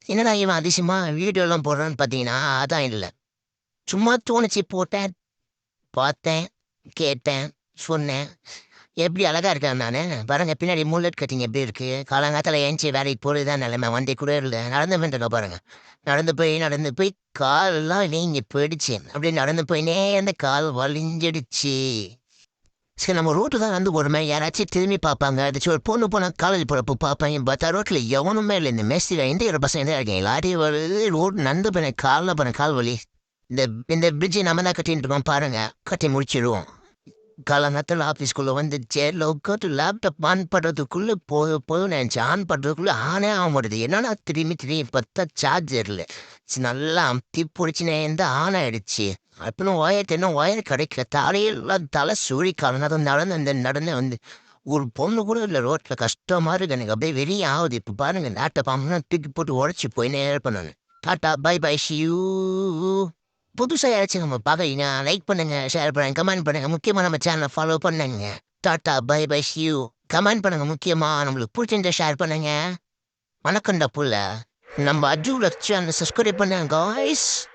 என்னடா இவன் அதிசயமா வீடியோலாம் போடுறான்னு பார்த்தீங்கன்னா, அதான் இல்ல. சும்மா தோணுச்சு போட்டேன், பார்த்தேன், கேட்டேன், சொன்னேன். எப்படி அழகா இருக்கேன் நானு. பாருங்க பின்னாடி முல்லட் கட்டிங் எப்படி இருக்கு. காலங்காத்தால எந்திச்சு வேலைக்கு போறது தான் நெலைம. வண்டி கூட இல்ல. நடந்து வந்துட்டேன் பாருங்க. நடந்து போய் கால்லாம் வீங்கி போயிடுச்சு. அப்படியே நடந்து போயின்னே அந்த கால் வலிஞ்சிடுச்சு. சரி நம்ம ரோட்டு தான் நடந்து போறோமே, யாராச்சும் திரும்பி பார்ப்பாங்க. ஏதாச்சும் ஒரு பொண்ணு போனா காலேஜ் போறப்போ பார்ப்பாங்க. பார்த்தா ரோட்ல எவனுமே இல்ல. இந்த மேஸ்திரில இந்தியர பசங்க தான் இருக்காங்க. லாரி வருது, ரோடு நடந்து போனேன். கால்ல போனேன் கால் வலி. இந்த இந்த பிரிட்ஜை நம்ம தான் கட்டிட்டு இருக்கோம் பாருங்க. கட்டி முடிச்சிடுவோம். காலங்காத்தால ஆஃபீஸ்க்குள்ள வந்து சேர்ல உட்காந்து லேப்டாப் ஆன் பண்றதுக்குள்ள போதும் நினைச்சேன். ஆன் பண்றதுக்குள்ள ஆனே ஆக மாட்டேது. என்னன்னா திரும்பி பார்த்தா சார்ஜர் இல்ல. சரி நல்லா அமுத்தி பிடிச்சினே இருந்தா ஆன் ஆயிடுச்சு. அப்புறம் ஒயர் கிடைக்கல. தலையெல்லாம் தலை சுழி காலங்காத்தால நடந்து வந்து ஒரு பொண்ணு கூட இல்ல ரோட்ல. கஷ்டமா இருக்கு எனக்கு. அப்படியே வெறிய ஆகுது. இப்ப பாருங்க லேப்டாப் ஆனா தூக்கி போட்டு உடைச்சு போயினே இருப்பேன் நானு. Tata bye bye see you. புதுசா யாராச்சும் நம்ம பார்க்குறீங்க லைக் பண்ணுங்க, ஷேர் பண்ணுங்க, கமெண்ட் பண்ணுங்க. முக்கியமா நம்ம சேனலை ஃபாலோ பண்ணுங்க. Tata bye bye see you. Comment பண்ணுங்க முக்கியமா. நம்மளுக்கு பிடிச்சிருந்தா ஷேர் பண்ணுங்க. வணக்கம்டா புள்ள. நம்ம அஜுல சேனலை சப்ஸ்கிரைப் பண்ணுங்க காய்ஸ்.